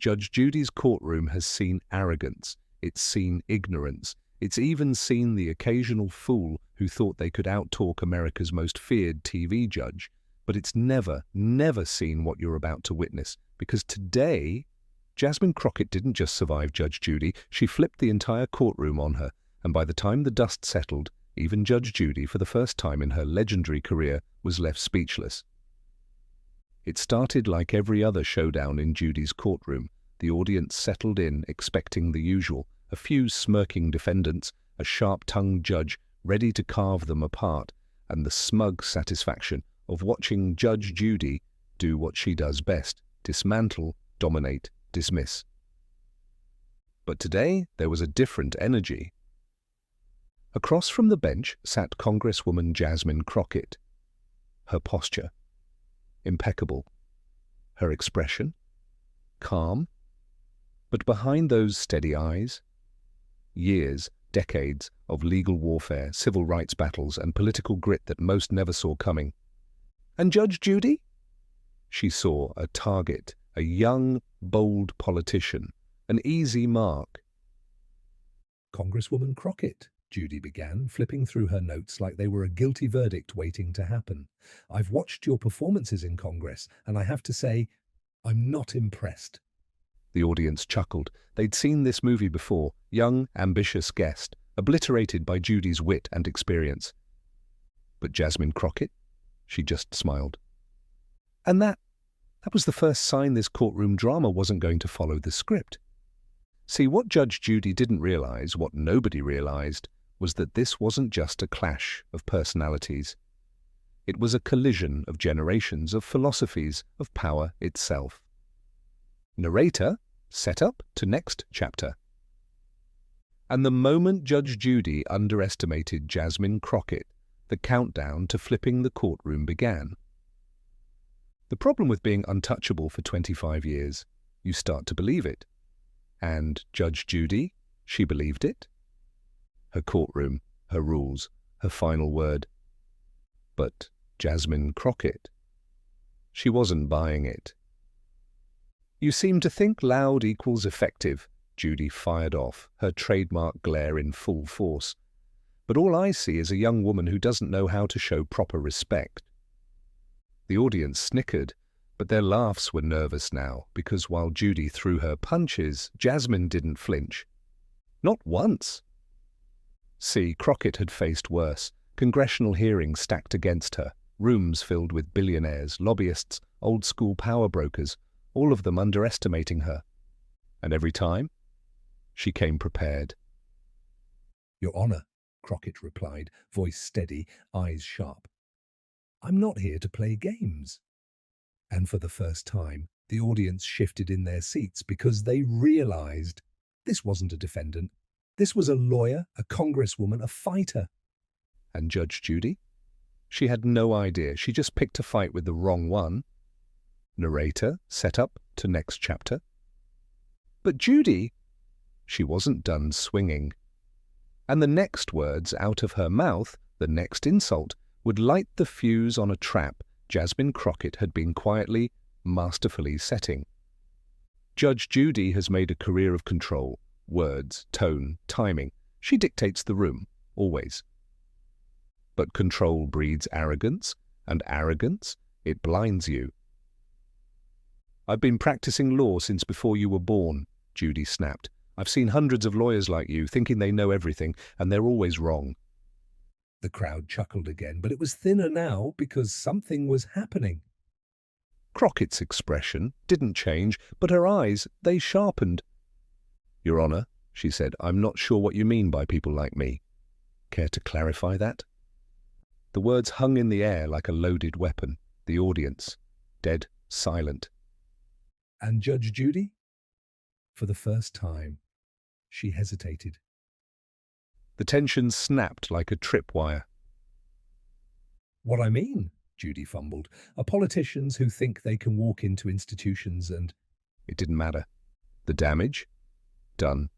Judge Judy's courtroom has seen arrogance, it's seen ignorance, it's even seen the occasional fool who thought they could outtalk America's most feared TV judge. But it's never, never seen what you're about to witness, because today, Jasmine Crockett didn't just survive Judge Judy, she flipped the entire courtroom on her, and by the time the dust settled, even Judge Judy, for the first time in her legendary career, was left speechless. It started like every other showdown in Judy's courtroom. The audience settled in, expecting the usual, a few smirking defendants, a sharp-tongued judge ready to carve them apart, and the smug satisfaction of watching Judge Judy do what she does best: dismantle, dominate, dismiss. But today there was a different energy. Across from the bench sat Congresswoman Jasmine Crockett. Her posture impeccable. Her expression calm. But behind those steady eyes, years, decades of legal warfare, civil rights battles, and political grit that most never saw coming. And Judge Judy? She saw a target, a young, bold politician, an easy mark. Congresswoman Crockett, Judy began, flipping through her notes like they were a guilty verdict waiting to happen. I've watched your performances in Congress, and I have to say, I'm not impressed. The audience chuckled. They'd seen this movie before, young, ambitious guest, obliterated by Judy's wit and experience. But Jasmine Crockett? She just smiled. And that was the first sign this courtroom drama wasn't going to follow the script. See, what Judge Judy didn't realize, what nobody realized, was that this wasn't just a clash of personalities. It was a collision of generations, of philosophies, of power itself. Narrator, set up to next chapter. And the moment Judge Judy underestimated Jasmine Crockett, the countdown to flipping the courtroom began. The problem with being untouchable for 25 years, you start to believe it. And Judge Judy, she believed it. Her courtroom, her rules, her final word. But Jasmine Crockett, she wasn't buying it. You seem to think loud equals effective, Judy fired off, her trademark glare in full force. But all I see is a young woman who doesn't know how to show proper respect. The audience snickered, but their laughs were nervous now, because while Judy threw her punches, Jasmine didn't flinch. Not once. See, Crockett had faced worse. Congressional hearings stacked against her, rooms filled with billionaires, lobbyists, old-school power brokers, all of them underestimating her. And every time, she came prepared. Your Honor, Crockett replied, voice steady, eyes sharp. I'm not here to play games. And for the first time, the audience shifted in their seats because they realized this wasn't a defendant. This was a lawyer, a congresswoman, a fighter. And Judge Judy? She had no idea. She just picked a fight with the wrong one. Narrator, set up to next chapter. But Judy, she wasn't done swinging. And the next words out of her mouth, the next insult, would light the fuse on a trap Jasmine Crockett had been quietly, masterfully setting. Judge Judy has made a career of control, words, tone, timing. She dictates the room, always. But control breeds arrogance, and arrogance, it blinds you. I've been practicing law since before you were born, Judy snapped. I've seen hundreds of lawyers like you, thinking they know everything, and they're always wrong. The crowd chuckled again, but it was thinner now because something was happening. Crockett's expression didn't change, but her eyes, they sharpened. Your Honor, she said, I'm not sure what you mean by people like me. Care to clarify that? The words hung in the air like a loaded weapon. The audience, dead silent. And Judge Judy? For the first time, she hesitated. The tension snapped like a tripwire. What I mean, Judy fumbled, are politicians who think they can walk into institutions and... It didn't matter. The damage? Done.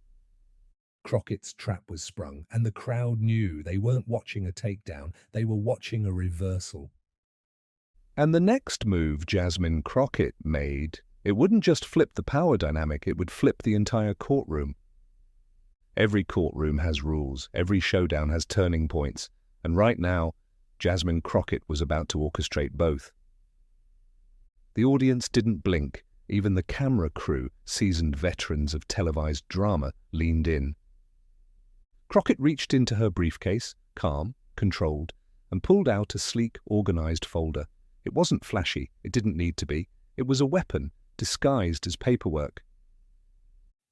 Crockett's trap was sprung, and the crowd knew they weren't watching a takedown, they were watching a reversal. And the next move Jasmine Crockett made It wouldn't just flip the power dynamic, it would flip the entire courtroom. Every courtroom has rules, every showdown has turning points, and right now, Jasmine Crockett was about to orchestrate both. The audience didn't blink. Even the camera crew, seasoned veterans of televised drama, leaned in. Crockett reached into her briefcase, calm, controlled, and pulled out a sleek, organized folder. It wasn't flashy, it didn't need to be. It was a weapon, disguised as paperwork.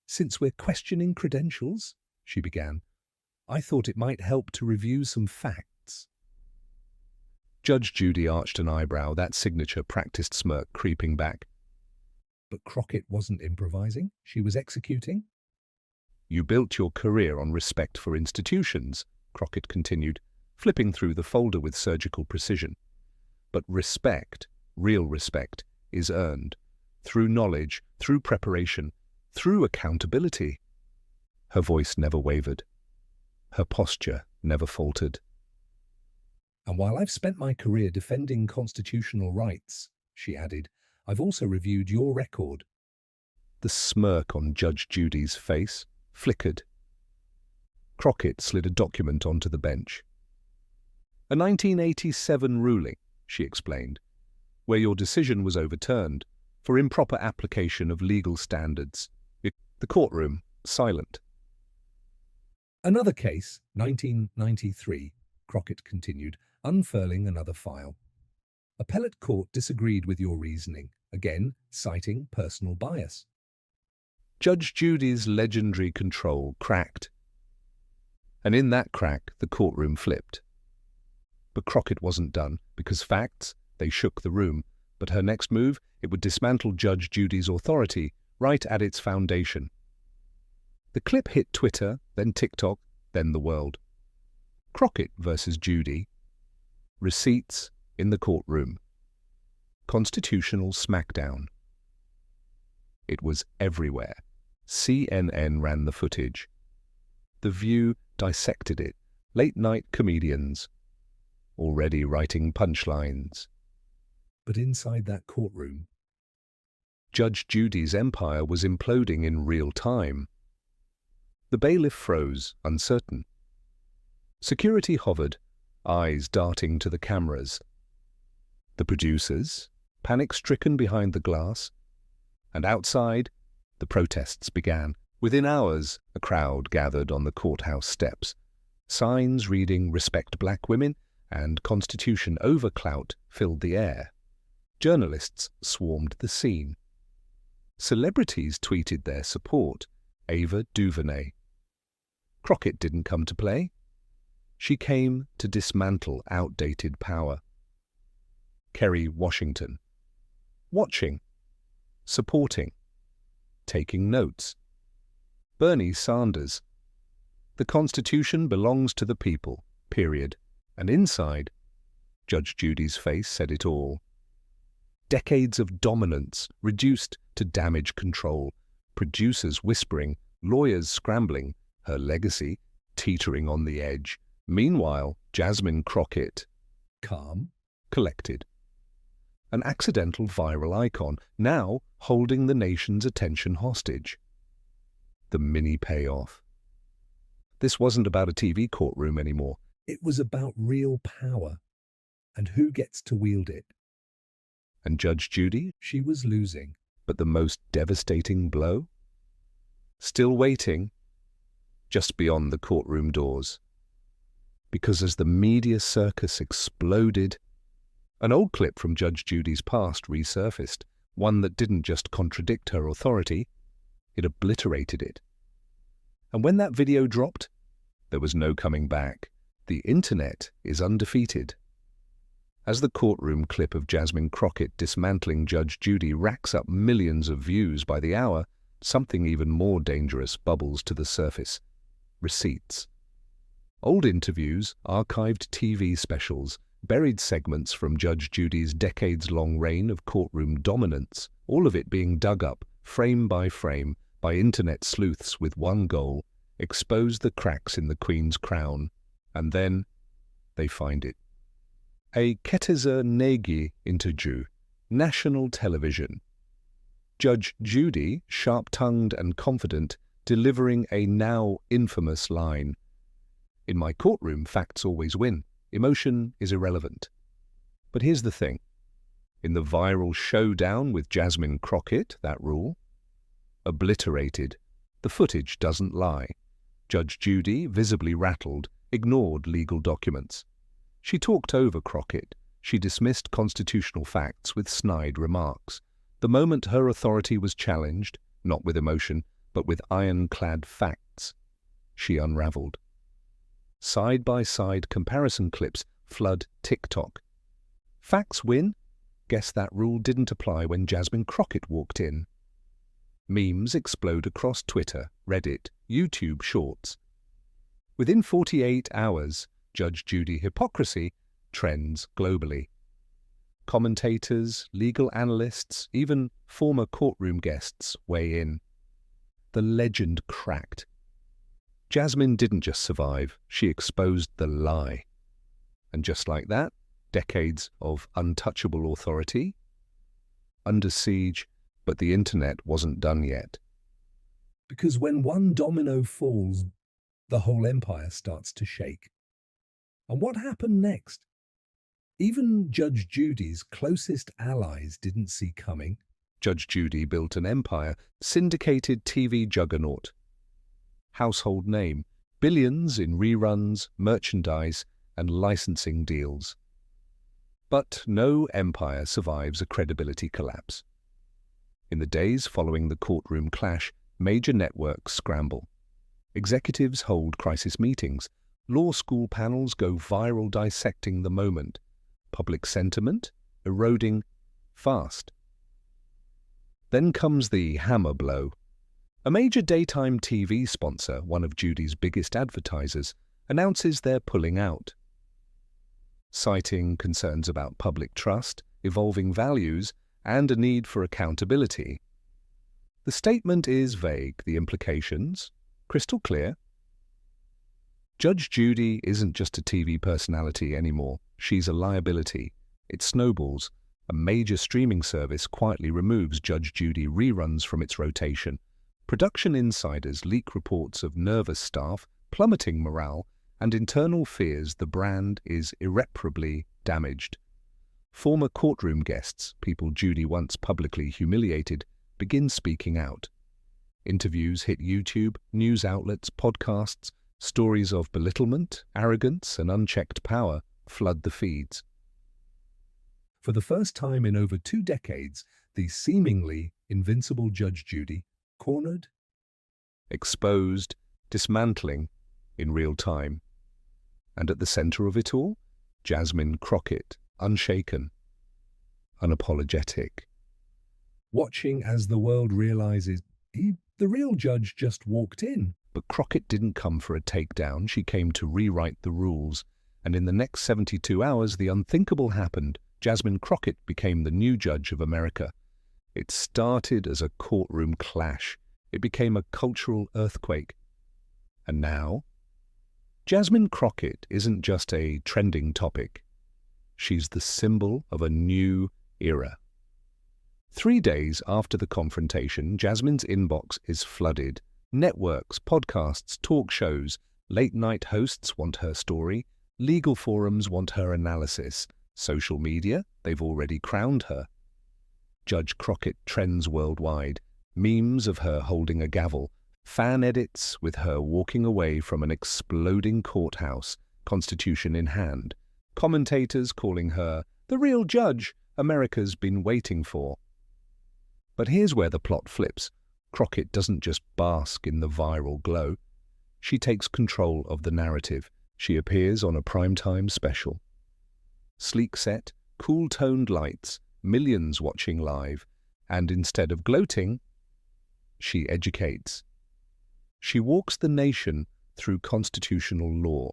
"Since we're questioning credentials," she began, "I thought it might help to review some facts." Judge Judy arched an eyebrow, that signature practiced smirk creeping back. But Crockett wasn't improvising, she was executing. "You built your career on respect for institutions," Crockett continued, flipping through the folder with surgical precision. "But respect, real respect, is earned through knowledge, through preparation, through accountability." Her voice never wavered. Her posture never faltered. "And while I've spent my career defending constitutional rights," she added, "I've also reviewed your record." The smirk on Judge Judy's face flickered. Crockett slid a document onto the bench. "A 1987 ruling," she explained, "where your decision was overturned for improper application of legal standards." The courtroom, silent. "Another case, 1993, Crockett continued, unfurling another file. "Appellate court disagreed with your reasoning, again citing personal bias." Judge Judy's legendary control cracked. And in that crack, the courtroom flipped. But Crockett wasn't done, because facts, they shook the room. But her next move, it would dismantle Judge Judy's authority right at its foundation. The clip hit Twitter, then TikTok, then the world. Crockett versus Judy. Receipts in the courtroom. Constitutional smackdown. It was everywhere. CNN ran the footage. The View dissected it. Late-night comedians. Already writing punchlines. But inside that courtroom, Judge Judy's empire was imploding in real time. The bailiff froze, uncertain. Security hovered, eyes darting to the cameras. The producers, panic-stricken behind the glass. And outside, the protests began. Within hours, a crowd gathered on the courthouse steps. Signs reading "Respect Black Women" and "Constitution over clout" filled the air. Journalists swarmed the scene. Celebrities tweeted their support. Ava DuVernay. Crockett didn't come to play. She came to dismantle outdated power. Kerry Washington. Watching. Supporting. Taking notes. Bernie Sanders. The Constitution belongs to the people, period. And inside, Judge Judy's face said it all. Decades of dominance reduced to damage control, producers whispering, lawyers scrambling, her legacy teetering on the edge. Meanwhile, Jasmine Crockett, calm, collected. An accidental viral icon, now holding the nation's attention hostage. The mini payoff. This wasn't about a TV courtroom anymore. It was about real power, and who gets to wield it. And Judge Judy? She was losing. But the most devastating blow? Still waiting, just beyond the courtroom doors. Because as the media circus exploded, an old clip from Judge Judy's past resurfaced, one that didn't just contradict her authority, it obliterated it. And when that video dropped, there was no coming back. The internet is undefeated. As the courtroom clip of Jasmine Crockett dismantling Judge Judy racks up millions of views by the hour, something even more dangerous bubbles to the surface. Receipts. Old interviews, archived TV specials, buried segments from Judge Judy's decades-long reign of courtroom dominance, all of it being dug up, frame by frame, by internet sleuths with one goal: expose the cracks in the Queen's crown. And then they find it. A Ketizer Nagy interview, national television. Judge Judy, sharp-tongued and confident, delivering a now infamous line. In my courtroom, facts always win. Emotion is irrelevant. But here's the thing. In the viral showdown with Jasmine Crockett, that rule, obliterated. The footage doesn't lie. Judge Judy, visibly rattled, ignored legal documents. She talked over Crockett. She dismissed constitutional facts with snide remarks. The moment her authority was challenged, not with emotion, but with ironclad facts, she unraveled. Side-by-side comparison clips flood TikTok. Facts win? Guess that rule didn't apply when Jasmine Crockett walked in. Memes explode across Twitter, Reddit, YouTube Shorts. Within 48 hours, Judge Judy hypocrisy trends globally. Commentators, legal analysts, even former courtroom guests weigh in. The legend cracked. Jasmine didn't just survive, she exposed the lie. And just like that, decades of untouchable authority, under siege, but the internet wasn't done yet. Because when one domino falls, the whole empire starts to shake. And what happened next? Even Judge Judy's closest allies didn't see coming. Judge Judy built an empire, syndicated TV juggernaut. Household name, billions in reruns, merchandise, and licensing deals. But no empire survives a credibility collapse. In the days following the courtroom clash, major networks scramble. Executives hold crisis meetings. Law school panels go viral dissecting the moment. Public sentiment eroding fast. Then comes the hammer blow. A major daytime TV sponsor, one of Judy's biggest advertisers, announces they're pulling out. Citing concerns about public trust, evolving values, and a need for accountability. The statement is vague, the implications crystal clear. Judge Judy isn't just a TV personality anymore. She's a liability. It snowballs. A major streaming service quietly removes Judge Judy reruns from its rotation. Production insiders leak reports of nervous staff, plummeting morale, and internal fears the brand is irreparably damaged. Former courtroom guests, people Judy once publicly humiliated, begin speaking out. Interviews hit YouTube, news outlets, podcasts. Stories of belittlement, arrogance, and unchecked power flood the feeds. For the first time in over 2 decades, the seemingly invincible Judge Judy cornered, exposed, dismantling in real time. And at the center of it all, Jasmine Crockett, unshaken, unapologetic. Watching as the world realizes the real judge just walked in. But Crockett didn't come for a takedown, she came to rewrite the rules. And in the next 72 hours, the unthinkable happened. Jasmine Crockett became the new judge of America. It started as a courtroom clash. It became a cultural earthquake. And now, Jasmine Crockett isn't just a trending topic. She's the symbol of a new era. 3 days after the confrontation, Jasmine's inbox is flooded. Networks, podcasts, talk shows, late-night hosts want her story. Legal forums want her analysis. Social media, they've already crowned her. Judge Crockett trends worldwide. Memes of her holding a gavel. Fan edits with her walking away from an exploding courthouse, Constitution in hand. Commentators calling her the real judge America's been waiting for. But here's where the plot flips. Crockett doesn't just bask in the viral glow. She takes control of the narrative. She appears on a primetime special. Sleek set, cool-toned lights, millions watching live, and instead of gloating, she educates. She walks the nation through constitutional law,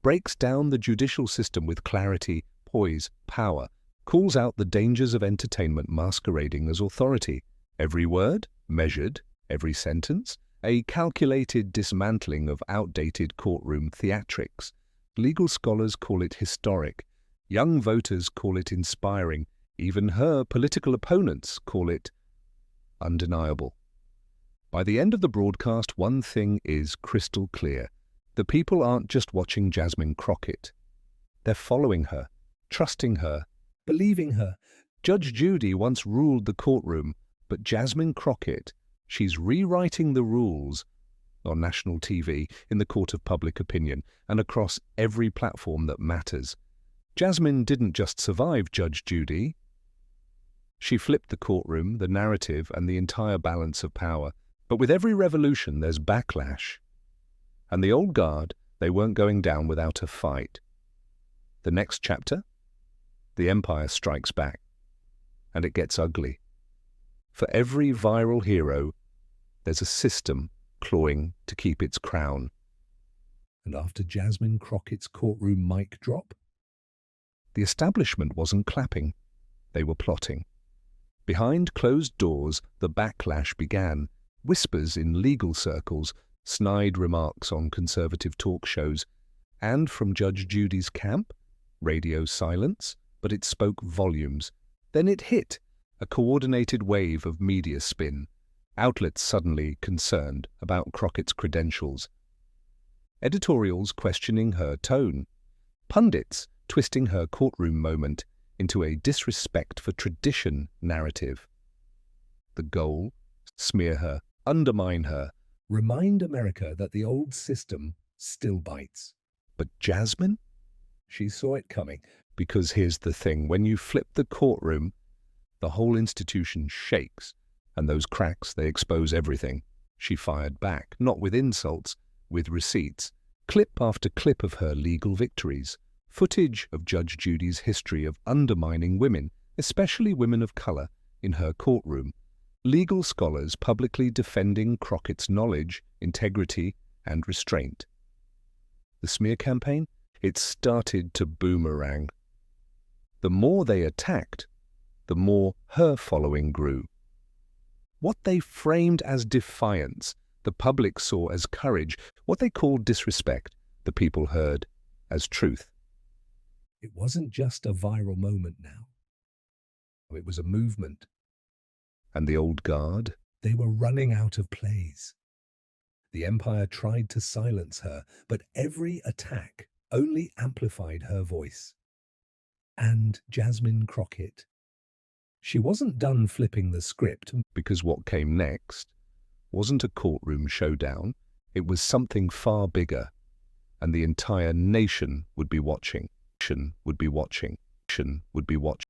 breaks down the judicial system with clarity, poise, power, calls out the dangers of entertainment masquerading as authority. Every word, measured, every sentence, a calculated dismantling of outdated courtroom theatrics. Legal scholars call it historic. Young voters call it inspiring. Even her political opponents call it undeniable. By the end of the broadcast, one thing is crystal clear. The people aren't just watching Jasmine Crockett. They're following her, trusting her, believing her. Judge Judy once ruled the courtroom, but Jasmine Crockett, she's rewriting the rules on national TV, in the court of public opinion, and across every platform that matters. Jasmine didn't just survive Judge Judy. She flipped the courtroom, the narrative, and the entire balance of power. But with every revolution, there's backlash. And the old guard, they weren't going down without a fight. The next chapter? The empire strikes back. And it gets ugly. For every viral hero, there's a system clawing to keep its crown. And after Jasmine Crockett's courtroom mic drop? The establishment wasn't clapping. They were plotting. Behind closed doors, the backlash began. Whispers in legal circles, snide remarks on conservative talk shows, and from Judge Judy's camp, radio silence, but it spoke volumes. Then it hit, a coordinated wave of media spin. Outlets suddenly concerned about Crockett's credentials. Editorials questioning her tone. Pundits twisting her courtroom moment into a disrespect for tradition narrative. The goal? Smear her, undermine her, remind America that the old system still bites. But Jasmine? She saw it coming. Because here's the thing, when you flip the courtroom, the whole institution shakes, and those cracks, they expose everything. She fired back, not with insults, with receipts, clip after clip of her legal victories, footage of Judge Judy's history of undermining women, especially women of color, in her courtroom, legal scholars publicly defending Crockett's knowledge, integrity, and restraint. The smear campaign? It started to boomerang. The more they attacked, the more her following grew. What they framed as defiance, the public saw as courage. What they called disrespect, the people heard as truth. It wasn't just a viral moment now. It was a movement. And the old guard? They were running out of plays. The empire tried to silence her, but every attack only amplified her voice. And Jasmine Crockett. She wasn't done flipping the script. Because what came next wasn't a courtroom showdown. It was something far bigger. And the entire nation would be watching. Would be watching. Would be watching.